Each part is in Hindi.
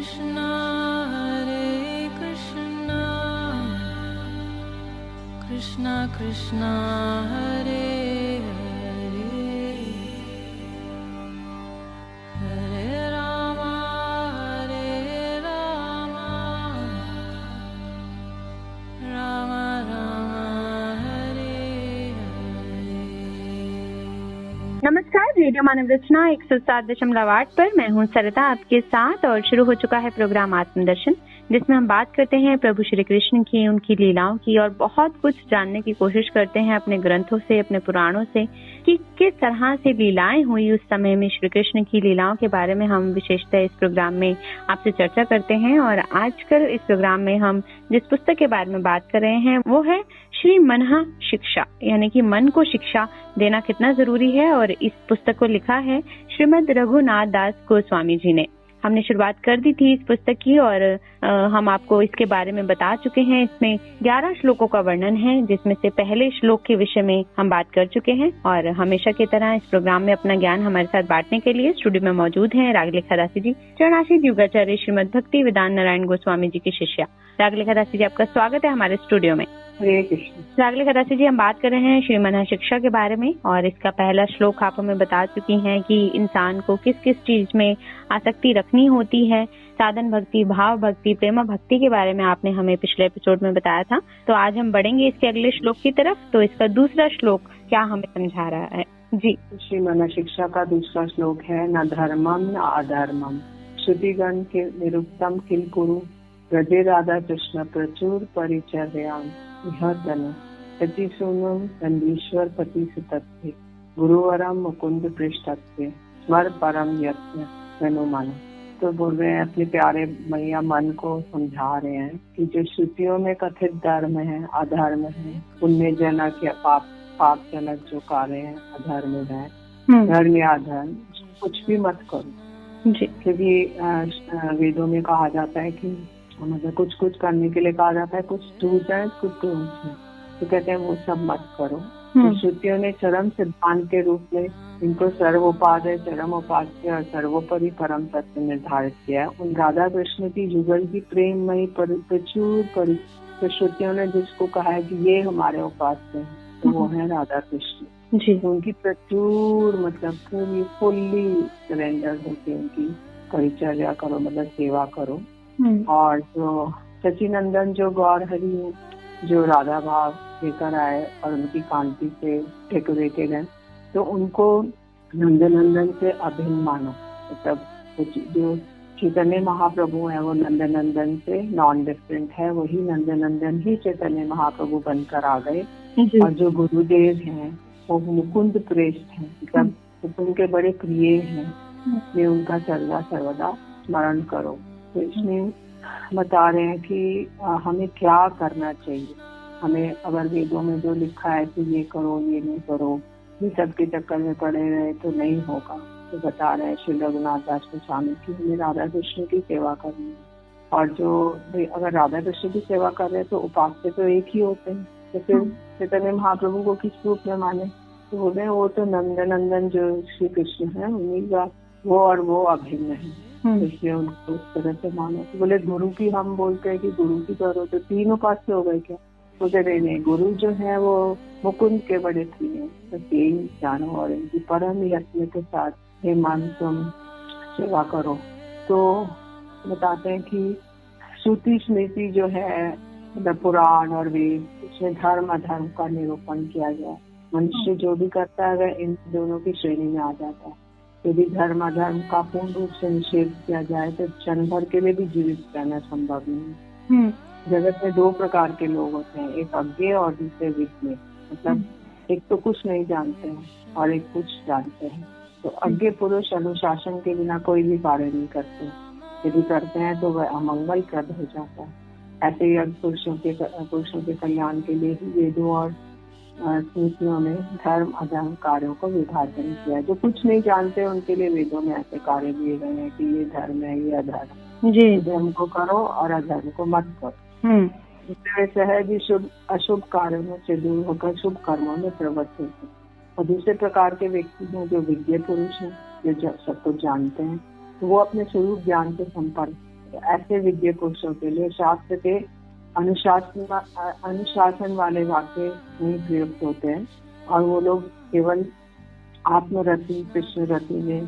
Krishna Krishna Krishna Hare Hare Hare Rama Rama Rama Hare Hare। नमस्कार, रेडियो मानव रचना 107.8 पर मैं हूं सरिता आपके साथ और शुरू हो चुका है प्रोग्राम आत्मदर्शन, जिसमें हम बात करते हैं प्रभु श्री कृष्ण की, उनकी लीलाओं की और बहुत कुछ जानने की कोशिश करते हैं अपने ग्रंथों से, अपने पुराणों से कि किस तरह से लीलाएं हुई उस समय में। श्री कृष्ण की लीलाओं के बारे में हम विशेषतः इस प्रोग्राम में आपसे चर्चा करते हैं और आजकल इस प्रोग्राम में हम जिस पुस्तक के बारे में बात कर रहे हैं वो है श्री मनः शिक्षा, यानी कि मन को शिक्षा देना कितना जरूरी है। और इस पुस्तक को लिखा है श्रीमद रघुनाथ दास गोस्वामी जी ने। हमने शुरुआत कर दी थी इस पुस्तक की और हम आपको इसके बारे में बता चुके हैं। इसमें 11 श्लोकों का वर्णन है, जिसमें से पहले श्लोक के विषय में हम बात कर चुके हैं। और हमेशा की तरह इस प्रोग्राम में अपना ज्ञान हमारे साथ बांटने के लिए स्टूडियो में मौजूद हैं रागलेखा दासी जी, चरणाशीष युगाचार्य श्रीमद भक्ति वेदांत नारायण गोस्वामी जी की शिष्या। रागलेखा दासी जी, आपका स्वागत है हमारे स्टूडियो में। रागलेखा दासी जी, हम बात कर रहे हैं श्री मनः शिक्षा के बारे में और इसका पहला श्लोक आप हमें बता चुकी हैं कि इंसान को किस किस चीज में आसक्ति रखनी होती है। साधन भक्ति, भाव भक्ति, प्रेम भक्ति के बारे में आपने हमें पिछले एपिसोड में बताया था। तो आज हम बढ़ेंगे इसके अगले श्लोक की तरफ। तो इसका दूसरा श्लोक क्या हमें समझा रहा है जी? श्री मनः शिक्षा का दूसरा श्लोक है, न धर्मम न अधर्मम श्रुतिगण के निरुक्तम किल कुरु ब्रजे राधा कृष्ण प्रचुर परिचर्याम सची सोनम नंदीश्वर पति सुतत्वे गुरुवरम मुकुंद पृष्ठत्वे स्मर परम यत्न मन। तो बोल रहे हैं अपने प्यारे मैया मन को समझा रहे हैं कि जो श्रुतियों में कथित धर्म है, अधर्म है, पुण्य जनक या पाप जनक जो कार्य है, अधर्म है, धर्म या अधर्म, कुछ भी मत करो जी। क्योंकि वेदों में कहा जाता है कि मतलब कुछ कुछ करने के लिए कहा जाता है, कुछ डूब जाए कुछ डूब जाए, तो कहते हैं वो सब मत करो। तो श्रुतियों ने चरम सिद्धांत के रूप में इनको सर्वोपाध्याय, चरम उपास्य और सर्वोपरि परम तत्व निर्धारित किया है। उन राधा कृष्ण की युगल की प्रेममयी प्रचुर तो श्रुतियों ने जिसको कहा है कि ये हमारे उपास्य हैं, तो वो है राधा कृष्ण जी। उनकी प्रचुर मतलब पूरी फुल्ली सरेंडर होती उनकी परिचर्या करो, मतलब सेवा करो। और जो सचिनंदन जो गौर हरि है, जो राधा भाव लेकर आए और उनकी कांति से डेकोरेटेड है, तो उनको नंदनंदन से अभिन्न मानो। मतलब जो चैतन्य महाप्रभु है वो नंदनंदन से नॉन डिफरेंट है, वही नंदनंदन ही चैतन्य महाप्रभु बनकर आ गए। और जो गुरुदेव हैं वो मुकुंद प्रेष्ठ हैं, मतलब मुकुंद के बड़े प्रिय हैं, इसलिए उनका सर्वदा स्मरण करो। तो इसमें बता रहे हैं कि हमें क्या करना चाहिए। हमें अगर वेदों में जो लिखा है कि ये करो ये नहीं करो, ये सब के चक्कर में पड़े रहे तो नहीं होगा। तो बता रहे हैं श्री रघुनाथ दास गोस्वामी की हमें राधा कृष्ण की सेवा करनी है। और जो अगर राधा कृष्ण की सेवा कर रहे हैं तो उपास्य तो एक ही होते हैं, तो फिर चैतन्य महाप्रभु को किस रूप में माने? तो बोल रहे हैं वो तो नंदनंदन जो श्री कृष्ण है उन्हीं का वो और वो अभिन्न है, इसलिए उनको उस तरह से मानो। तो बोले गुरु की हम बोलते हैं कि गुरु की करो तो 3 उपास्य हो गए क्या? बोलते नहीं, गुरु जो है वो मुकुंद के बड़े प्रिय हैं, तो 3 जानो और इनकी परम यत्न के साथ हे मन तुम सेवा करो। तो बताते हैं कि श्रुति स्मृति जो है मतलब पुराण और वेद, उसमें धर्म अधर्म का निरूपण किया गया। मनुष्य जो भी करता है वह इन दोनों की श्रेणी में आ जाता है। यदि धर्म अधर्म का पूर्ण रूप से निषेध किया जाए तो क्षण भर के लिए भी जीवित रहना संभव नहीं है। जगत में 2 प्रकार के लोग होते हैं, एक अज्ञे और दूसरे विज्ञ। मतलब एक तो कुछ नहीं जानते हैं और एक कुछ जानते हैं। तो अज्ञे पुरुष अनुशासन के बिना कोई भी कार्य नहीं करते, यदि करते हैं तो वह अमंगल प्रद हो जाता है। ऐसे ही पुरुषों के कल्याण के लिए ही वेदों और स्मृतियों में धर्म अधर्म कार्यों को विभाजन किया। जो कुछ नहीं जानते उनके लिए वेदों में ऐसे कार्य दिए गए हैं कि ये धर्म है, ये अधर्म जी, धर्म को करो और अधर्म को मत करो। दूसरे सहज ही शुभ अशुभ कार्यों से दूर होकर शुभ कर्मों में प्रवृत्त होते हैं। और दूसरे प्रकार के व्यक्ति हैं जो विज्ञ पुरुष हैं, जो सब कुछ जानते हैं, तो वो अपने स्वरूप ज्ञान के संपर्क तो ऐसे विद्या पुरुषों के लिए शास्त्र के अनुशासन वाले वाक्य नहीं प्रयुक्त होते हैं और वो लोग केवल आत्मरति कृष्ण रति में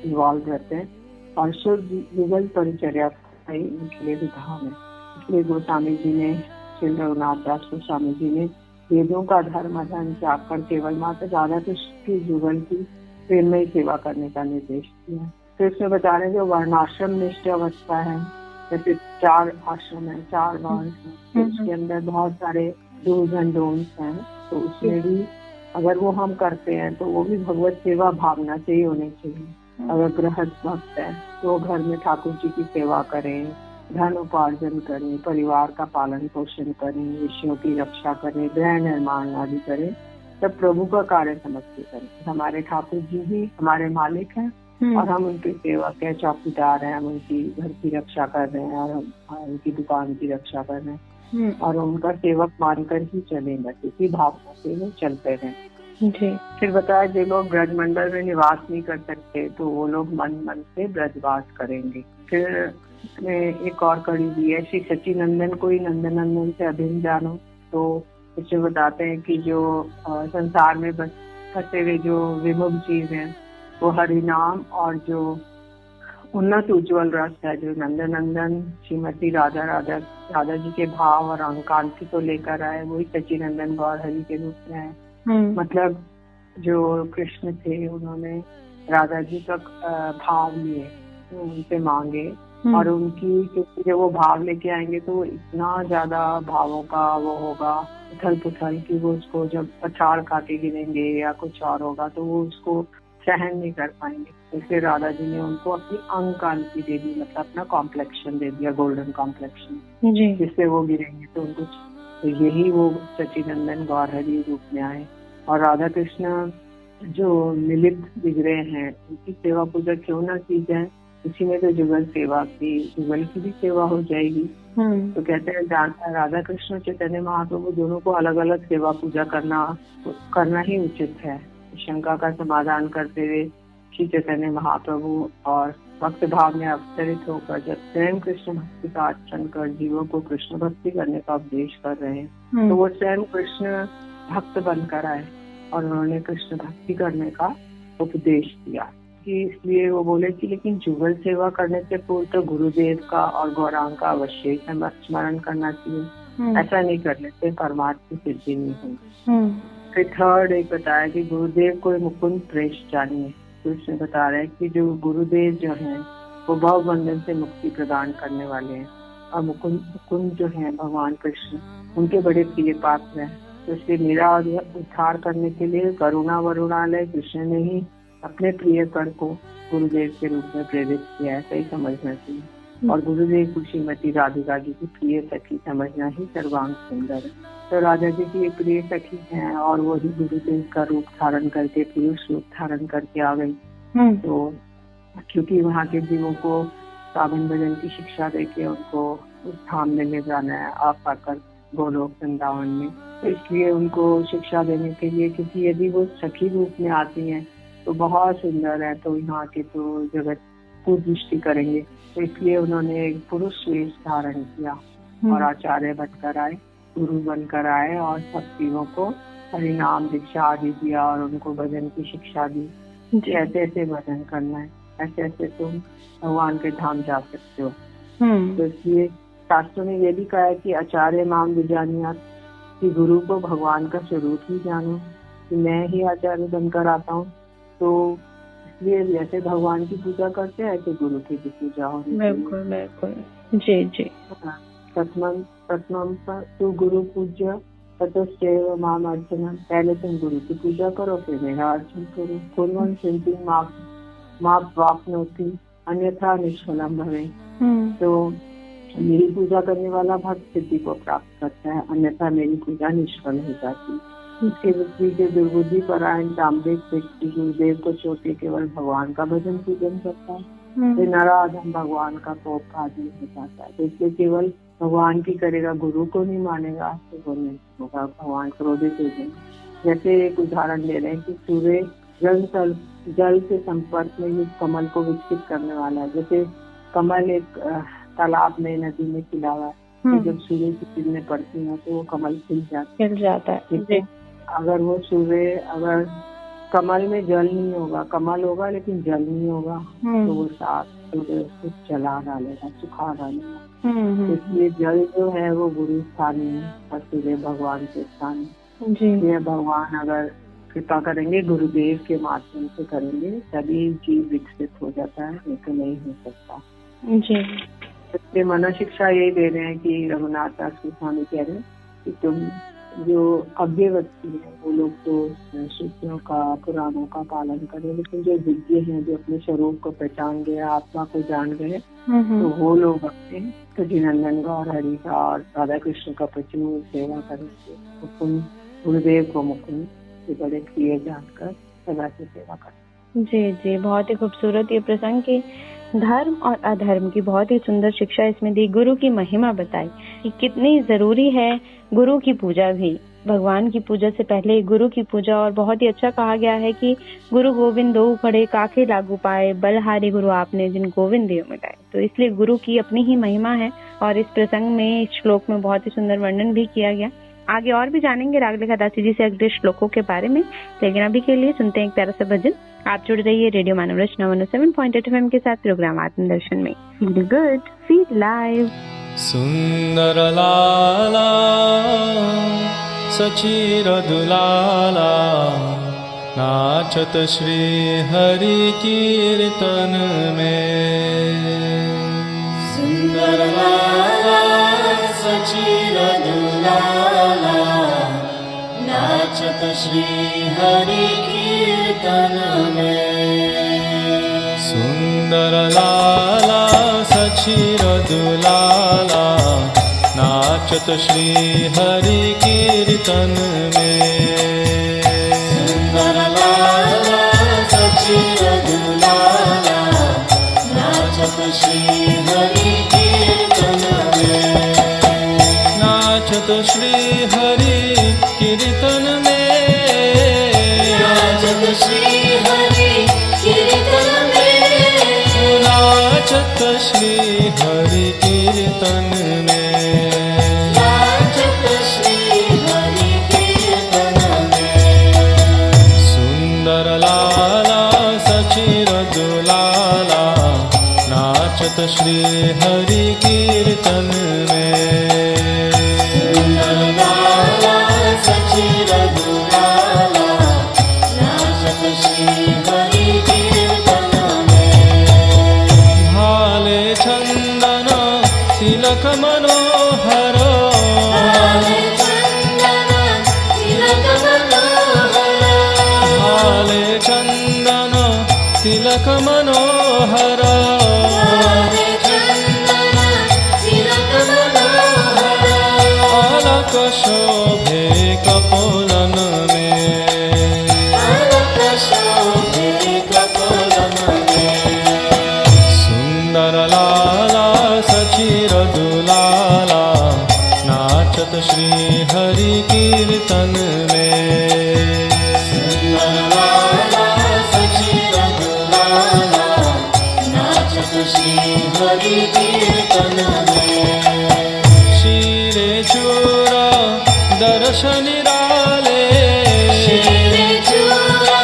इन्वॉल्व रहते हैं और शुद्ध युगल परिचर्या ही उनके लिए विधान है। इसलिए गोस्वामी जी ने, श्री रघुनाथ दास गोस्वामी जी ने वेदों का धर्म अध्ययन त्याग कर केवल माता राधा कृष्ण की युगल की प्रेममय सेवा करने का निर्देश दिया। तो इसमें बता रहे हैं जो वर्णाश्रम निष्ठ अवस्था है, जैसे 4 आश्रम है, 4 वर्ण है, तो उसके अंदर बहुत सारे डूज एंड डोंट्स हैं। तो उसमें भी अगर वो हम करते हैं तो वो भी भगवत सेवा भावना से ही होनी चाहिए। अगर गृहस्थ भक्त है तो घर में ठाकुर जी की सेवा करें, धन उपार्जन करें, परिवार का पालन पोषण करें, विषयों की रक्षा करें, गृह निर्माण आदि करें, तब प्रभु का कार्य समझ के करें। हमारे ठाकुर जी ही हमारे मालिक हैं और हम उनकी सेवक है, चौकीदार हैं, हम उनकी घर की रक्षा कर रहे हैं और हम उनकी दुकान की रक्षा कर रहे हैं और उनका सेवक मानकर ही चलेंगे, इसी भावना से वो चलते रहे। फिर बताया जो लोग ब्रज मंडल में निवास नहीं कर सकते तो वो लोग मन से ब्रजवास करेंगे। फिर इसमें एक और कड़ी दी है, श्री सच्चिनंदन को ही नंदनंदन से अभिन्न जानो। तो इसमें बताते हैं कि जो संसार में बस फंसे हुए जो विमुख जीव हैं वो हरि नाम और जो उन्नत उज्ज्वल रस है जो नंदनंदन श्रीमती राधा जी के भाव और अंकांति को लेकर आए, वही सच्चिनंदन गौर हरि के रूप में है। मतलब जो कृष्ण थे उन्होंने राधा जी का भाव लिए, उनसे मांगे और उनकी, क्योंकि जब वो भाव लेके आएंगे तो वो इतना ज्यादा भावों का वो होगा उथल पुथल कि वो उसको जब पछाड़ खा के गिरेंगे या कुछ और होगा तो वो उसको सहन नहीं कर पाएंगे। इसलिए राधा जी ने उनको अपनी अंकांति दे दी, मतलब अपना कॉम्प्लेक्शन दे दिया, गोल्डन कॉम्प्लेक्शन, जिससे वो गिरेंगे तो उनको, तो यही वो सच्चिनंदन गौर हरि रूप में आए। और राधा कृष्ण जो मिलित बिगड़े हैं उनकी सेवा पूजा क्यों ना की जाए, इसी में तो जुगल सेवा की, जुगल की भी सेवा हो जाएगी। तो कहते हैं राधा कृष्ण चैतन्य महाप्रभु दोनों को अलग अलग सेवा पूजा करना ही उचित है। शंका का समाधान करते हुए श्री चैतन्य महाप्रभु और भक्त भाव में अवतरित होकर जब स्वयं कृष्ण भक्ति का आचरण कर जीवों को कृष्ण भक्ति करने का उपदेश कर रहे हैं तो वो स्वयं कृष्ण भक्त बनकर आए और उन्होंने कृष्ण भक्ति करने का उपदेश दिया। कि इसलिए वो बोले कि लेकिन जुगल सेवा करने से पूर्व तो गुरुदेव का और गौरांग का अवश्य स्मरण करना चाहिए। ऐसा नहीं करने से परमात्मा की सिद्धि नहीं होगी। फिर थर्ड एक बताया कि गुरुदेव को मुकुंद प्रेष जानिए। तो इसमें बता रहे हैं कि जो गुरुदेव जो हैं वो भव बंधन से मुक्ति प्रदान करने वाले हैं और मुकुंद जो है भगवान कृष्ण उनके बड़े प्रिय पात्र हैं। तो इसलिए मेरा उद्धार करने के लिए करुणा वरुणालय कृष्ण ने ही अपने प्रिय कर को गुरुदेव के रूप में प्रेरित किया है, सही समझना चाहिए। और गुरुदेव को श्रीमती राधिका जी की प्रिय सखी समझना ही सर्वांग सुंदर है। तो राधा जी की एक प्रिय सखी हैं और वही गुरुदेव का रूप धारण करके, पुरुष रूप धारण करके आ गई। तो क्योंकि वहाँ के जीवों को सावन भजन की शिक्षा देके उनको उस धाम में ले जाना है आप आकर गोलोक वृंदावन में, तो इसलिए उनको शिक्षा देने के लिए, क्योंकि यदि वो सखी रूप में आती हैं तो बहुत सुंदर है तो यहाँ के तो जगत को दृष्टि करेंगे, तो इसलिए उन्होंने एक पुरुष वेश धारण किया और आचार्य बनकर आए, गुरु बनकर आए और सब जीवों को हरिनाम दीक्षा आदि दिया और उनको भजन की शिक्षा दी। ऐसे ऐसे भजन करना है, ऐसे ऐसे तुम भगवान के धाम जा सकते हो। तो इसलिए शास्त्रों ने ये भी कहा है कि आचार्य माम विजानिया, कि गुरु को भगवान का स्वरूप ही जानो, कि मैं ही आचार्य बनकर आता हूँ। तो इसलिए जैसे भगवान की पूजा करते हैं कि गुरु की भी पूजा होनी चाहिए। बिल्कुल बिल्कुल, जी जी। प्रथम तू गुरु पूज्य ततश्चैव माम अर्चना, पहले तुम गुरु की पूजा करो फिर मेरा अर्चन करो। पूर्वं सिद्धि माप वापनोति अन्यथा निष्फलम भवे। तो मेरी पूजा करने वाला भक्त सिद्धि को प्राप्त करता है, अन्यथा मेरी पूजा निष्फल हो जाती है। इसके विपरीत दुर्बुद्धि परायण तांत्रिक व्यक्ति गुरुदेव को छोटे केवल भगवान का भजन पूजन करता है, फिर नराधम भगवान का कोप आदि हो जाता है। तो इसलिए केवल भगवान की करेगा, गुरु को नहीं मानेगा तो वो नहीं होगा, भगवान क्रोधित हो जाएंगे। जैसे एक उदाहरण दे रहे हैं कि सूर्य जल से संपर्क में युक्त कमल को विकसित करने वाला है। जैसे कमल एक तालाब में, नदी में खिला हुआ है, तो जब सूर्य की किरणें पड़ती हैं तो वो कमल खिल जाता है। जी। अगर वो सूर्य, अगर कमल में जल नहीं होगा, कमल होगा लेकिन जल नहीं होगा, तो वो साथ सूर्य उसको जला डालेगा, सुखा डालेगा। इसलिए जल जो है वो गुरु स्थान में और सूर्य भगवान के स्थान में। इसलिए भगवान अगर कृपा करेंगे, गुरुदेव के माध्यम से करेंगे, तभी जीव विकसित हो जाता है, नहीं तो नहीं हो सकता। जी। इसलिए मनोशिक्षा यही दे रहे हैं कि रघुनाथ दास गोस्वामी कह रहे हैं कि तुम जो अज्ञ व्यक्ति है वो लोग तो श्रुतियों का, पुराणों का पालन करें, लेकिन जो विज्ञ हैं, जो अपने स्वरूप को पहचान गए, आत्मा को जान गए, तो वो लोग अपने सचिनंदन गौर हरि का और राधा कृष्ण का प्रचुर सेवा करेंगे। तो तुम गुरुदेव को मुकुंद के बड़े प्रिय जानकर सदा से सेवा करें। जी जी, बहुत ही खूबसूरत ये प्रसंग की धर्म और अधर्म की बहुत ही सुंदर शिक्षा इसमें दी, गुरु की महिमा बताई कि कितनी जरूरी है गुरु की पूजा भी, भगवान की पूजा से पहले गुरु की पूजा। और बहुत ही अच्छा कहा गया है कि गुरु गोविंद दो खड़े काके लागू पाए, बलहारी गुरु आपने जिन गोविंद देव मिलाए। तो इसलिए गुरु की अपनी ही महिमा है और इस प्रसंग में, इस श्लोक में बहुत ही सुंदर वर्णन भी किया गया। आगे और भी जानेंगे रागलेखा दासी जी से अगले श्लोकों के बारे में, लेकिन अभी के लिए सुनते हैं एक प्यारा सा भजन। आप जुड़ रहिए रेडियो मानव रचना 107.8 FM के साथ प्रोग्राम आत्मदर्शन में। Feel good, feel live. सुंदर लाला सचिर दुलाला, नाचत श्री हरि कीर्तन में। सुंदर लाला सचिर दुलाला, नाचत श्री हरि कीर्तन में। सुंदर लाला सचिर दुलाला, नाचत श्री हरि कीर्तन में। सुंदर लाला सचिर दुलाला, नाचत श्री हरि कीर्तन में। नाचत श्री हरि कीर्तन में, नाचत श्री हरि कीर्तन में। नाचत श्री हरि कीर्तन में, नाचत श्री हरि कीर्तन में। सुंदर लाला सचिर दुलाला, नाचत श्री हरि कीर्तन में। सुंदर लाला सचिर दुलाला, नाचत श्री हरि कीर्तन में। भाले चंदन तिलक मनोहर, भाले चंदन तिलक मनोहर। भाले चंदन तिलक मनोहर, भाले चंदन तिलक मनोहर। अलक शोभे कपोलन में, अलक शोभे कपोलन में। सुंदर लाला सचिर दुलाला, नाचत श्री हरि कीर्तन में। सुंदर लाला सचिर दुलाला, नाचत श्री हरि कीर्तन में। शीरे चूरा दर्शन निराले, शीरे चूरा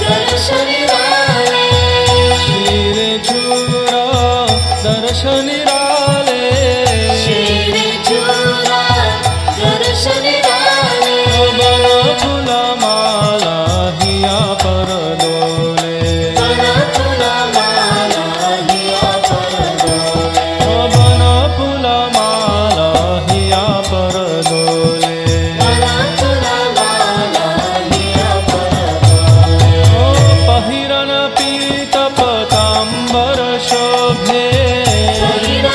दर्शन निराले। शीरे चूरा दर्शन निराले, शीरे चूरा दर्शन निराले। बन फूला माला हिया पर डोले, बन फूला माला हिया पर डोले। बन फूला माला हिया पर डोले, बन फूला माला हिया पर डोले। पहिरन पीत पतांबर शोभे, पहिरन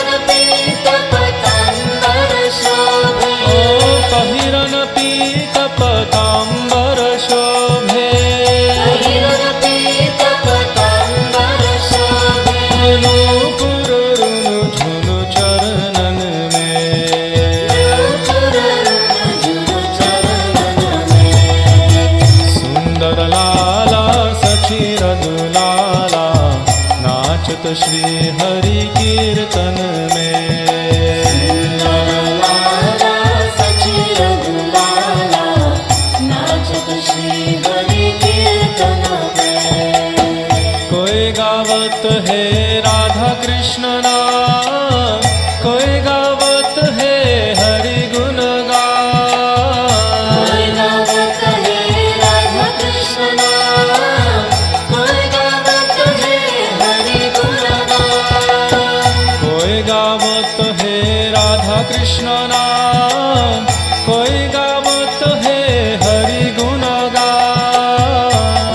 नाचत श्री हरि कीर्तन में। कोई गावत है राधा कृष्ण नाम, कोई गावत है हरि गुण गान। कोई गावत है राधा कृष्ण नाम, कोई गावत है हरि गुण गान। कोई गावत है राधा कृष्ण नाम, कोई गावत है हरि गुण गान।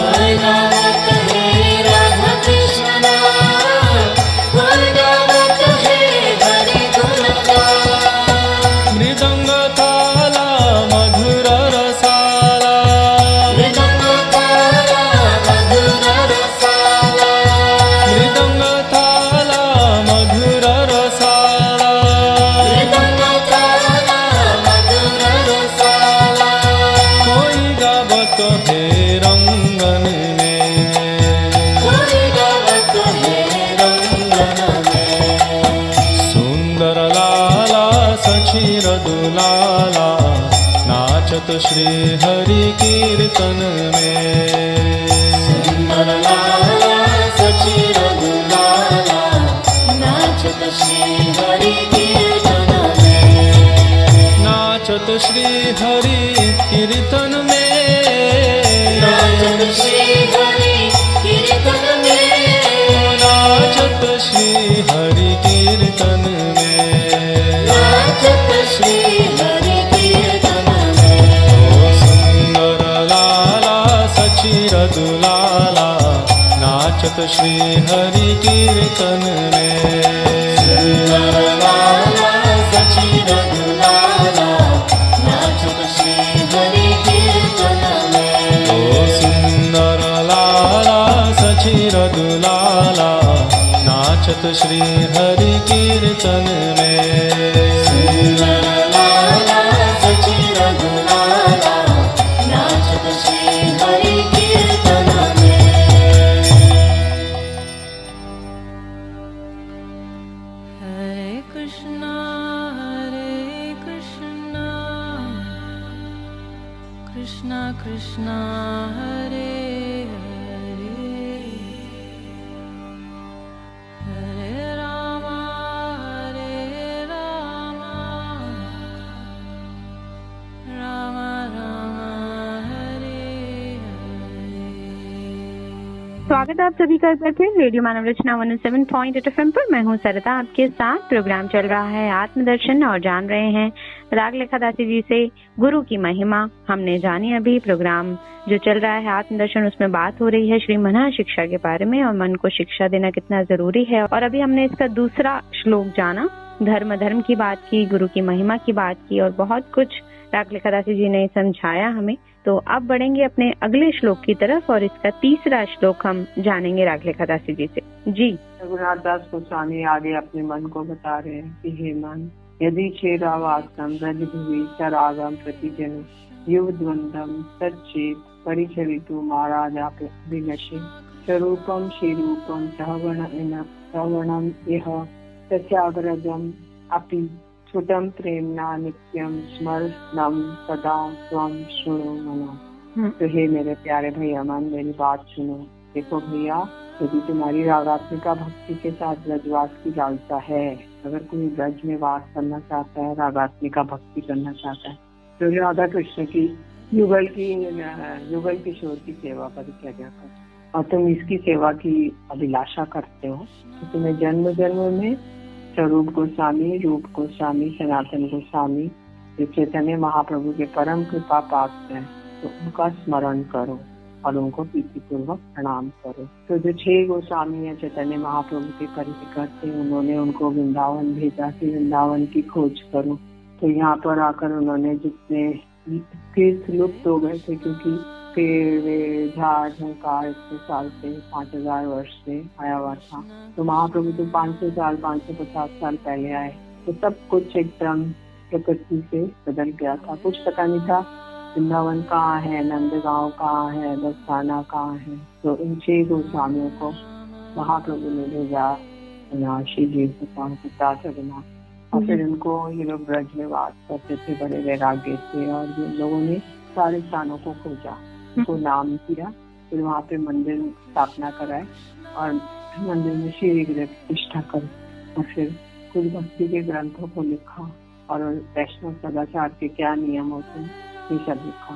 कोई गावत है राधा कृष्ण नाम, कोई गावत है हरि गुण गान। मृदंग ताला मधुर रसाला, मृदंग ताला मधुर रसाला, मृदंग ताला मधुर रसाला, मृदंग ताला मधुर रसाला। कोई गावत है रंगन में, कोई गावत है रंगन में। सुंदर लाला सचिर दुलाला, नाचत श्री हरि कीर्तन में। सुंदर लाला सचिर दुलाला, नाचत श्री हरि कीर्तन में। नाचत श्री हरि कीर्तन में, नाचत श्री हरि कीर्तन में, नाचत श्री हरि कीर्तन में, नाचत श्री हरि कीर्तन में। ओ सुंदर लाला सचिर दुलाला, नाचत श्री हरि कीर्तन में। सुंदर लाला सचिर दुलाला, नाचत श्री हरि कीर्तन में। ओ सुंदर लाला सचिर दुलाला, नाचत श्री हरि कीर्तन में। सुंदर लाला सचिर दुलाला, नाचत श्री हरि कीर्तन में। Hare Krishna, Krishna Krishna, Hare Hare, Hare Rama, Rama Rama, Hare Hare। स्वागत है आप सभी का एक बार फिर रेडियो मानव रचना 107.8 FM पर। मैं हूँ सरिता आपके साथ। प्रोग्राम चल रहा है आत्मदर्शन और जान रहे हैं राग लेखा दासी जी से गुरु की महिमा। हमने जानी अभी प्रोग्राम जो चल रहा है आत्मदर्शन, उसमें बात हो रही है श्री मन शिक्षा के बारे में और मन को शिक्षा देना कितना जरूरी है। और अभी हमने इसका दूसरा श्लोक जाना, धर्म की बात की, गुरु की महिमा की बात की और बहुत कुछ राग लेखा दासी जी ने समझाया हमें। तो अब बढ़ेंगे अपने अगले श्लोक की तरफ और इसका तीसरा श्लोक हम जानेंगे राग लेखा दासी जी से। जी रघुनाथ दास गोस्वामी आगे अपने मन को बता रहे हैं कि हे मन, यदि क्षेरावासम ब्रज भुवि सरागम प्रतिजन युव द्वंद्वम सच्चेत परिचरितु महाराजाभिनशे स्वरूपम श्रीरूपम श्रवणम यह सत्याग्रजम अपि छुटम प्रेमना नित्यम स्मरणम सदा त्वं शृणु मना। तो हे मेरे प्यारे भैया मन, मेरी बात सुनो। देखो भैया, यदि तुम्हारी रागात्मिका भक्ति के साथ ब्रजवास की लालसा है, अगर कोई ब्रज में वास करना चाहता है, रागात्मिका भक्ति करना चाहता है, तो राधा कृष्ण की युगल किशोर की सेवा परिचर्या कर और तुम इसकी सेवा की अभिलाषा करते हो, तो तुम्हें जन्म जन्म में स्वरूप गोस्वामी, रूप गोस्वामी, सनातन गोस्वामी जो चैतन्य महाप्रभु के परम कृपा पात्र हैं, तो उनका स्मरण करो और उनको प्रीतिपूर्वक प्रणाम करो। तो जो 6 गोस्वामी है चैतन्य महाप्रभु के परिचित थे, उन्होंने उनको वृंदावन भेजा कि वृंदावन की खोज करो। तो यहाँ पर आकर उन्होंने जितने तीर्थ लुप्त हो गए थे, क्योंकि पेड़ झाड़ झंकार इतने साल से 5000 वर्ष से आया हुआ था, तो महाप्रभु तो 500 साल 550 साल पहले आए, तो सब कुछ एकदम प्रकृति से बदल गया था। कुछ पता नहीं था वृंदावन कहाँ है, नंदगांव कहाँ है, बरसाना कहाँ है। तो इन 6 गोस्वामियों को महाप्रभु ने भेजा श्री जी पिता सगना, और फिर उनको ये लोग ब्रज में वास करते थे बड़े वैराग्य से, और जिन लोगों ने सारे स्थानों को खोजा, उनको नाम दिया, फिर वहाँ पे मंदिर स्थापना कराए और मंदिर में श्री विग्रह प्रतिष्ठा कर, और फिर कुछ भक्ति के ग्रंथों को लिखा और वैष्णव सदाचार के क्या नियम होते हैं ये सब लिखा।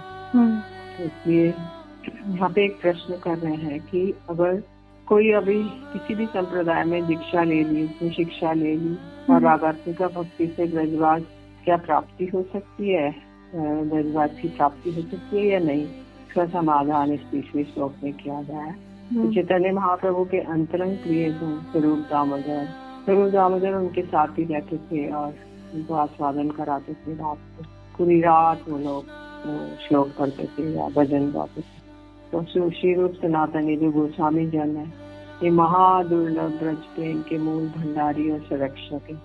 तो इसलिए यहाँ पे एक प्रश्न कर रहे हैं कि अगर कोई अभी किसी भी संप्रदाय में दीक्षा ले ली, उसने शिक्षा ले ली और रागात्मिका भक्ति से ब्रजवास क्या प्राप्ति हो सकती है, ब्रजवास की प्राप्ति हो सकती है या नहीं, इसका समाधान इस 20वें श्लोक में किया गया है। तो चैतन्य महाप्रभु के अंतरंग प्रिय स्वरूप दामोदर उनके साथ ही रहते थे और उनको आस्वादन कराते थे, रात को पूरी रात वो लोग श्लोक पढ़ते थे या भजन गाते थे। तो श्री रूप सनातन जो गोस्वामी जन है, ये महादुर्लभ ब्रज प्रेम के मूल भंडारी और संरक्षक है।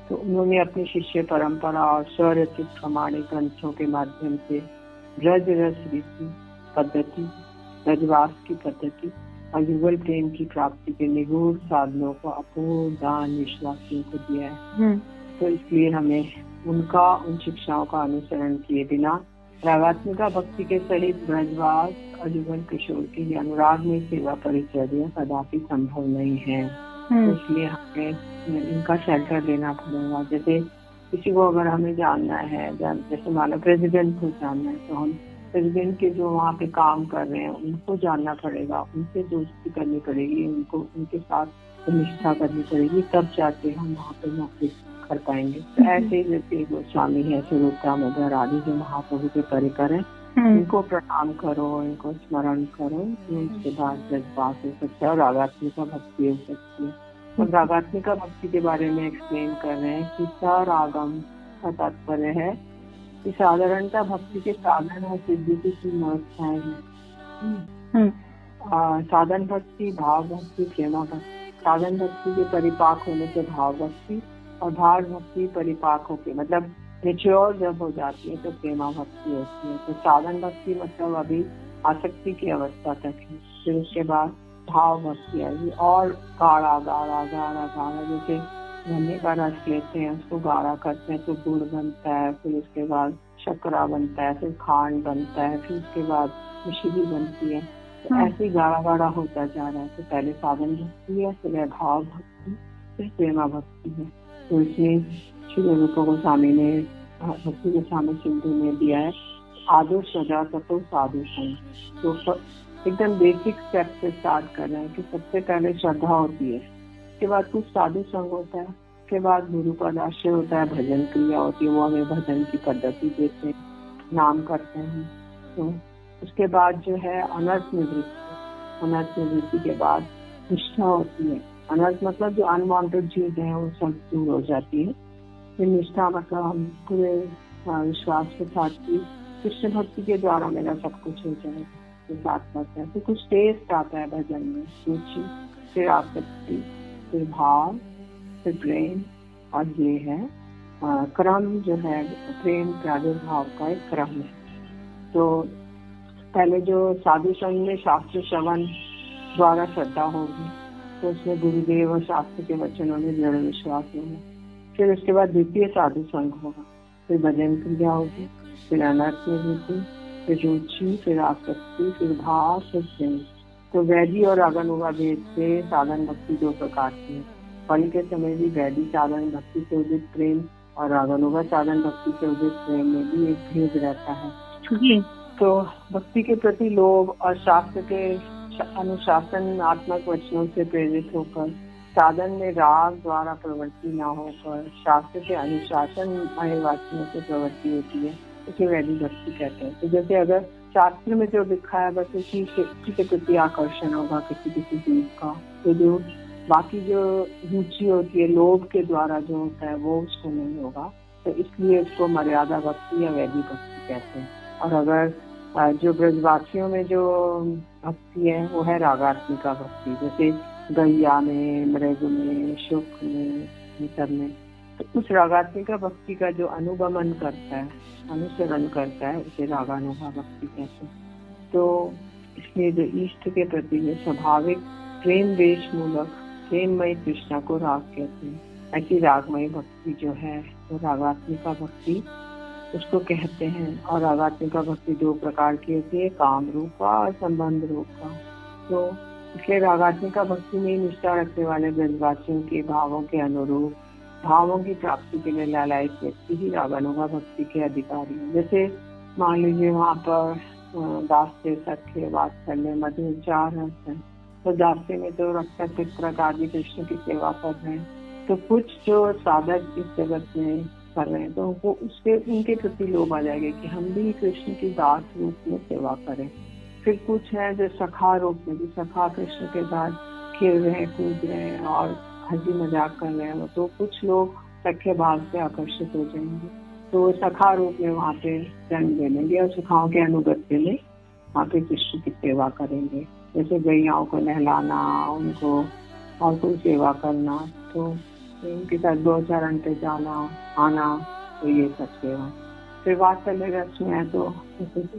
तो उन्होंने अपनी शिष्य परंपरा और स्वरचित प्रमाणिक ग्रंथों के माध्यम से ब्रज रस रीति पद्धति, ब्रजवास की पद्धति और युगल प्रेम की प्राप्ति के निगूढ़ साधनों को अपूर्ण दान विश्वासियों को दिया है। तो इसलिए हमें उन शिक्षाओं का अनुसरण किए बिना रागात्मिका भक्ति के सहित ब्रजवास और युगल किशोर की अनुराग में सेवा परिचर्या कदापि संभव नहीं है। तो इसलिए हमें इनका शेल्टर लेना पड़ेगा। जैसे किसी को अगर हमें जानना है, जैसे मानो प्रेसिडेंट को जानना है, तो हम प्रेसिडेंट के जो वहाँ पे काम कर रहे हैं उनको जानना पड़ेगा, उनसे दोस्ती करनी पड़ेगी, उनको उनके साथ निष्ठा करनी पड़ेगी, तब जाके हम वहाँ पे नौकरी कर पाएंगे। तो ऐसे जैसे गोस्वामी है, स्वरूप दामोदर आदि जो महाप्रभु के परिकर हैं, इनको प्रणाम करो, इनको स्मरण करो, उसके बाद ब्रजवास हो सकता है और रागात्मिका भक्ति हो सकती है। और रागात्मिका भक्ति के बारे में एक्सप्लेन कर रहे हैं कि सरागम का तात्पर्य है कि साधारणतः भक्ति के साधन और सिद्धि की 3 अवस्थाएं हैं। साधन भक्ति, भाव भक्ति, प्रेमा भक्ति। साधन भक्ति के परिपाक होने से भाव भक्ति, और भाव भक्ति परिपाक होके मतलब मेच्योर जब हो जाती है तो प्रेमा भक्ति होती है। तो साधन भक्ति मतलब अभी आसक्ति की अवस्था तक है, फिर उसके बाद भाव भक्ति आएगी और गाढ़ा गाढ़ा गाढ़ा गाढ़ा, जैसे गन्ने का रस लेते हैं उसको गाढ़ा करते हैं तो गुड़ बनता है, फिर उसके बाद शक्करा बनता है, फिर खांड बनता है, फिर उसके बाद मिश्री बनती है। तो ऐसे ही गाढ़ा गाढ़ा होता जा रहा है। तो पहले साधन भक्ति है, फिर भाव भक्ति, फिर प्रेमा भक्ति है। तो इसमें श्री रूप गोस्वामी ने भक्ति गोस्वामी सिंधु में दिया है आदो सजा ततो साधु संग। तो एकदम बेसिक स्टेप से स्टार्ट कर रहे हैं कि सबसे पहले श्रद्धा होती है, उसके बाद कुछ साधु संग होता है, उसके बाद गुरु पद आश्रय होता है, भजन क्रिया होती है, वो हमें भजन की पद्धति देते हैं, नाम करते हैं। तो उसके बाद जो है अनर्थ निवृत्ति, अनर्थ निवृत्ति के बाद निष्ठा होती है। अनर्थ मतलब जो अनवांटेड चीज है वो सब दूर हो जाती है। फिर निष्ठा मतलब हम पूरे विश्वास के साथ की कृष्ण भक्ति के द्वारा मेरा सब कुछ हो जाएगा, तो साथ करते हैं। फिर कुछ टेस्ट आता है भजन में, रुचि, फिर आसक्ति, फिर भाव, फिर प्रेम, और ये है क्रम जो है प्रेम प्रादुर्भाव का एक क्रम है। तो पहले जो साधु संघ में शास्त्र श्रवण द्वारा श्रद्धा होगी, तो उसमें गुरुदेव और शास्त्र के वचनों में दृढ़ विश्वास होगा। फिर उसके बाद द्वितीय साधु संघ होगा, फिर भजन क्रिया होगी, फिर अनर्थ निवृत्ति, फिर रुचि, फिर आसक्ति, फिर भाव, फिर प्रेम। तो वैदी और अगनुगा भेद से साधन भक्ति 2 प्रकार की है। फल के समय भी वैदी साधन भक्ति से उदित प्रेम और अगनुगा साधन भक्ति से उदित प्रेम में भी एक भेद रहता है। तो भक्ति के प्रति लोभ और शास्त्र के अनुशासनात्मक वचनों से प्रेरित होकर साधन में राग द्वारा प्रवृत्ति न होकर शास्त्र के अनुशासन वाक्यों से प्रवृत्ति होती है, इसे वैदिक भक्ति कहते हैं। तो जैसे अगर शास्त्र में जो लिखा है बस उसी के प्रति आकर्षण होगा किसी चीज का, तो जो बाकी जो रुचि होती है लोभ के द्वारा जो होता है वो उसको नहीं होगा। तो इसलिए इसको मर्यादा भक्ति या वैदिक भक्ति कहते हैं। और अगर जो ब्रजवासियों में जो भक्ति है वो है रागात्मिका भक्ति, जैसे गैया में, मृग में, शुक में, इन सब में। तो उस रागात्मिका भक्ति का जो अनुगमन करता है, अनुसरण करता है, उसे रागानुगा भक्ति कहते हैं। तो इसलिए जो इष्ट के प्रति जो स्वाभाविक प्रेम वेश मूलक प्रेममय कृष्णा को राग कहते हैं। ऐसी रागमय भक्ति जो है वो रागात्मिका भक्ति उसको कहते हैं। और रागात्मिका भक्ति 2 प्रकार की होती है, काम रूपा और संबंध रूपा। तो इसलिए रागात्मिका भक्ति में निष्ठा रखने वाले ब्रजवासियों के भावों के अनुरूप भावों की प्राप्ति के लिए लालायित व्यक्ति ही रागानुगा भक्ति के अधिकारी हैं। जैसे मान लीजिए वहाँ पर दास्य सख्य वात्सल्य मधुर 4 रस है, तो दास्य में तो रक्षा चित्रक आदि कृष्ण की सेवा कर रहे हैं। तो कुछ जो साधक इस जगत में कर रहे हैं तो उनको उसके उनके प्रति लोभ आ जाएगा कि हम भी कृष्ण की दास रूप में सेवा करें। फिर कुछ है जो सखा रूप में भी सखा कृष्ण के साथ खेल रहे हैं, कूद रहे हैं और हंसी मजाक कर रहे हैं, तो कुछ लोग सख्य भाव से आकर्षित हो जाएंगे, तो सखा रूप में वहाँ पे जन्म ले लेंगे और सखाओं के अनुगत्य में वहाँ पे कृष्ण की सेवा करेंगे। जैसे गैयाओं को नहलाना, उनको और कोई सेवा करना, तो उनके साथ 2 चरण पे जाना आना, तो ये सब सेवा। फिर वात्सल्य रस में है तो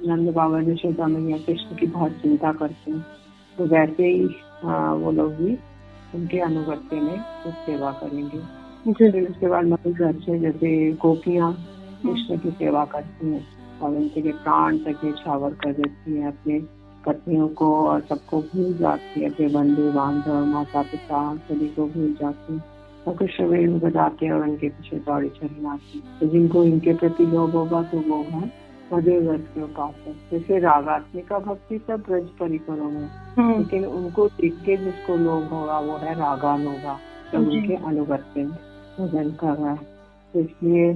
नंद बाबा यशोदा मैया कृष्ण की बहुत चिंता करते हैं, तो वैसे ही वो लोग भी उनके अनुगत्य में कुछ सेवा करेंगे। फिर उसके बाद मधुर रस है, जैसे गोपियाँ कृष्ण की सेवा करती हैं और उनके लिए प्राण तक न्यौछावर कर देती हैं, अपने पत्नियों को और सबको भूल जाती है, अपने बंधु बांधव माता पिता सभी को भूल जाती है और कृष्ण वेणु बजाते हैं और उनके पीछे दौड़ी चली आती। तो जिनको इनके प्रति लोभ होगा तो वो है मधुर रस के उपासक। जैसे रागात्मिका भक्ति सब ब्रज परिकरों में, लेकिन उनको देख के जिसको लोभ होगा वो है रागानुगा, तो उनके अनुगत्य में भजन कर रहा है। तो इसलिए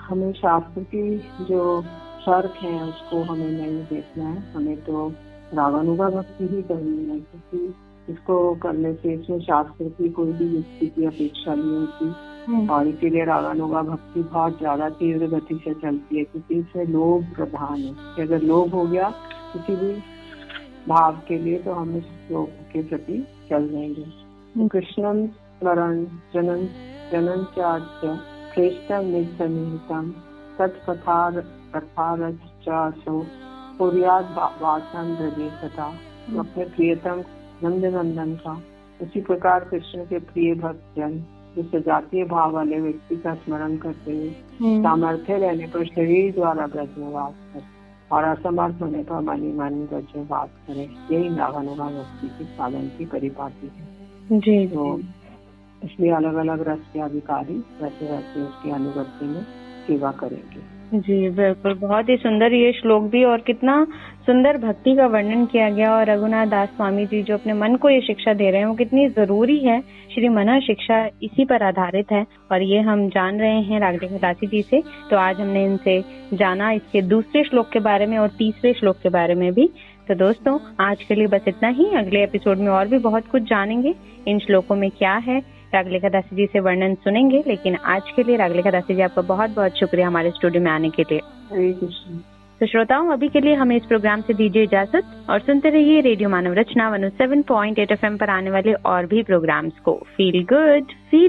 हमें शास्त्र की जो शर्त है उसको हमें नहीं देखना है, हमें तो रागानुगा भक्ति ही करनी है, क्योंकि इसको करने से इसमें शास्त्र की कोई भी युक्ति की अपेक्षा नहीं होती और इसीलिए रागानुगा भक्ति बहुत ज्यादा तीव्र गति से चलती है, क्योंकि इसमें लोभ प्रधान है कि अगर लोभ हो गया किसी भी भाव के लिए तो हम इस लोभ के प्रति चल जाएंगे। कृष्णम स्मरण जनन जनन चार्य श्रेष्ठम निज सन्निहितम तत्कथार कथारचासो पुर्याद वासन ब्रजे सदा। अपने प्रियतम नंद नंदन का उसी प्रकार कृष्ण के प्रिय भक्त जन जो सजातीय भाव वाले व्यक्ति का स्मरण करते हुए सामर्थ्य रहने पर शरीर द्वारा ब्रज में वास करे और असमर्थ होने पर मनी मन ब्रज में वास करे, यही रागानुगा भक्ति के साधन की परिपाटी है जी। तो इसलिए अलग अलग रस के अधिकारी वैसे वैसे उसके अनुगत्य में सेवा करेंगे जी। बिल्कुल, बहुत ही सुंदर ये श्लोक भी और कितना सुंदर भक्ति का वर्णन किया गया। और रघुनाथ दास स्वामी जी जो अपने मन को ये शिक्षा दे रहे हैं वो कितनी जरूरी है। श्री मन शिक्षा इसी पर आधारित है और ये हम जान रहे हैं रागलेखा दासी जी से। तो आज हमने इनसे जाना इसके दूसरे श्लोक के बारे में और तीसरे श्लोक के बारे में भी। तो दोस्तों आज के लिए बस इतना ही। अगले एपिसोड में और भी बहुत कुछ जानेंगे, इन श्लोकों में क्या है रागलेखा दासी जी से वर्णन सुनेंगे। लेकिन आज के लिए रागलेखा दासी जी आपका बहुत बहुत शुक्रिया हमारे स्टूडियो में आने के लिए। हरे कृष्ण। तो श्रोताओं अभी के लिए हमें इस प्रोग्राम से दीजिए इजाजत और सुनते रहिए रेडियो मानव रचना 107.8 FM पर आने वाले और भी प्रोग्राम्स को। Feel good feel